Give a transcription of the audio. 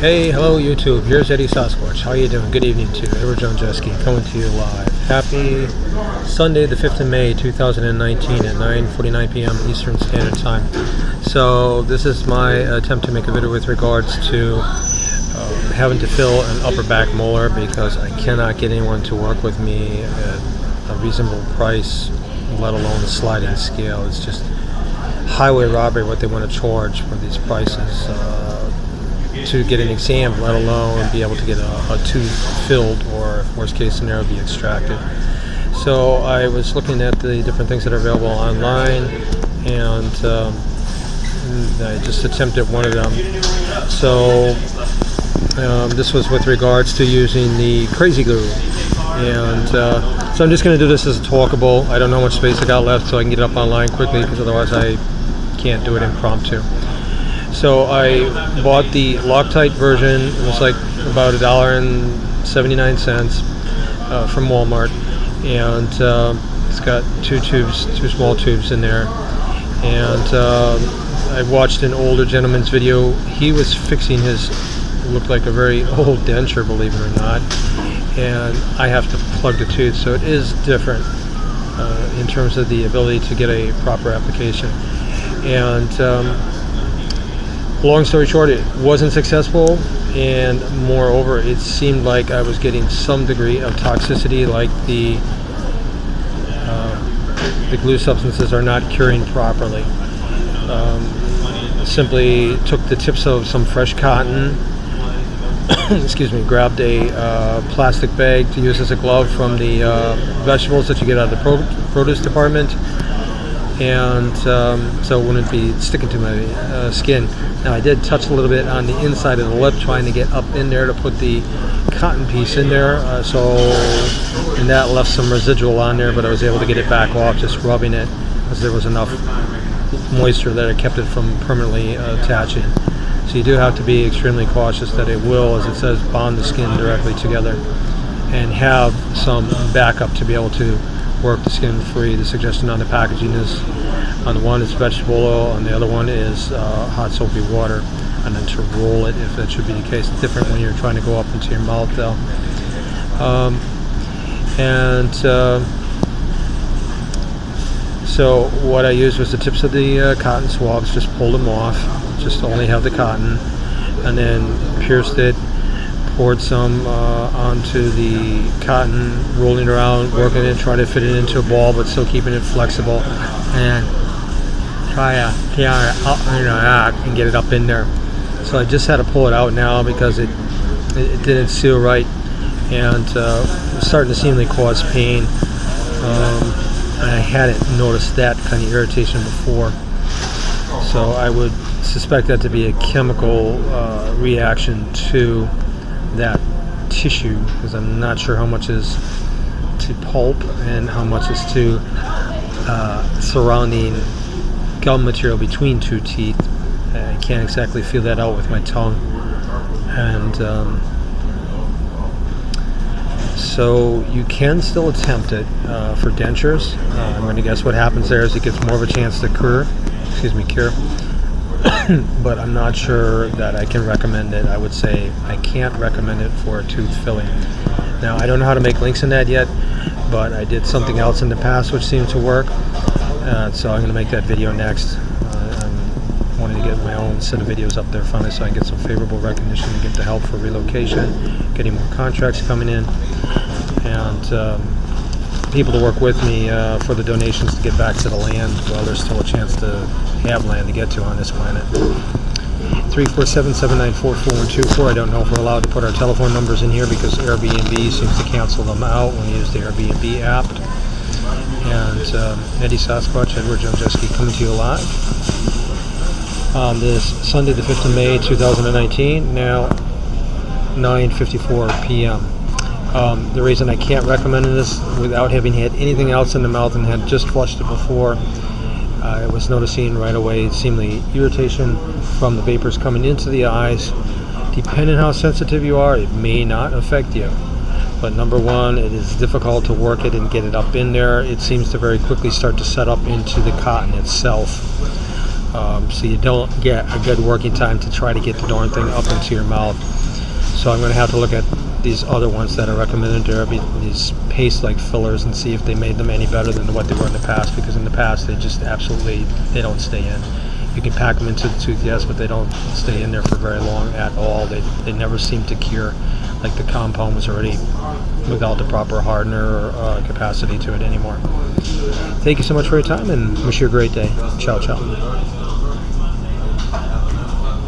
Hey, hello YouTube, here's Eddie Sasquatch. How you doing? Good evening to you. Edward Jonjeski coming to you live. Happy Sunday the 5th of May 2019 at 9:49 p.m. Eastern Standard Time. So this is my attempt to make a video with regards to having to fill an upper back molar because I cannot get anyone to work with me at a reasonable price, let alone a sliding scale. It's just highway robbery what they want to charge for these prices to get an exam, let alone be able to get a tooth filled or, worst case scenario, be extracted. So I was looking at the different things that are available online, and I just attempted one of them. So this was with regards to using the crazy glue, and so I'm just going to do this as a talkable. I don't know how much space I got left, so I can get it up online quickly, because otherwise I can't do it impromptu. So I bought the Loctite version. It was like about $1.79 from Walmart, and it's got two small tubes in there. And I watched an older gentleman's video. He was fixing his, looked like a very old denture, believe it or not, and I have to plug the tooth, so it is different in terms of the ability to get a proper application. And long story short, it wasn't successful, and moreover, it seemed like I was getting some degree of toxicity, like the glue substances are not curing properly. Simply took the tips of some fresh cotton, excuse me, grabbed a plastic bag to use as a glove from the vegetables that you get out of the produce department, and so it wouldn't be sticking to my skin. Now I did touch a little bit on the inside of the lip, trying to get up in there to put the cotton piece in there, and that left some residual on there, but I was able to get it back off just rubbing it, because there was enough moisture that it kept it from permanently attaching. So you do have to be extremely cautious that it will, as it says, bond the skin directly together, and have some backup to be able to work the skin free. The suggestion on the packaging is, on the one it's vegetable oil, and the other one is hot soapy water, and then to roll it if that should be the case. It's different when you're trying to go up into your mouth though. So what I used was the tips of the cotton swabs, just pulled them off, just only have the cotton, and then pierced it, poured some onto the cotton, rolling around, working it, trying to fit it into a ball, but still keeping it flexible, and try to and get it up in there. So I just had to pull it out now because it didn't seal right, and it was starting to seemingly cause pain. And I hadn't noticed that kind of irritation before, so I would suspect that to be a chemical reaction to that tissue, because I'm not sure how much is to pulp and how much is to surrounding gum material between two teeth. I can't exactly feel that out with my tongue, and so you can still attempt it for dentures. I'm going to guess what happens there is it gets more of a chance to cure, but I'm not sure that I can recommend it. I would say I can't recommend it for a tooth filling. Now, I don't know how to make links in that yet, but I did something else in the past which seemed to work, so I'm going to make that video next. I'm wanting to get my own set of videos up there finally, so I can get some favorable recognition and get the help for relocation, getting more contracts coming in, and people to work with me for the donations to get back to the land while there's still a chance to have land to get to on this planet. 347-794-4124. I don't know if we're allowed to put our telephone numbers in here because Airbnb seems to cancel them out when you use the Airbnb app. And Eddie Sasquatch, Edward Jonjeski, coming to you live on this Sunday the 5th of May 2019, now 9:54 p.m. The reason I can't recommend this without having had anything else in the mouth and had just flushed it before, I was noticing right away seemingly irritation from the vapors coming into the eyes. Depending on how sensitive you are, it may not affect you. But number one, it is difficult to work it and get it up in there. It seems to very quickly start to set up into the cotton itself. so you don't get a good working time to try to get the darn thing up into your mouth. So I'm going to have to look at these other ones that are recommended there, these paste-like fillers, and see if they made them any better than what they were in the past, because in the past they just absolutely, they don't stay in. You can pack them into the tooth, yes, but they don't stay in there for very long at all. They never seem to cure, like the compound was already without the proper hardener or capacity to it anymore. Thank you so much for your time, and wish you a great day. Ciao, ciao.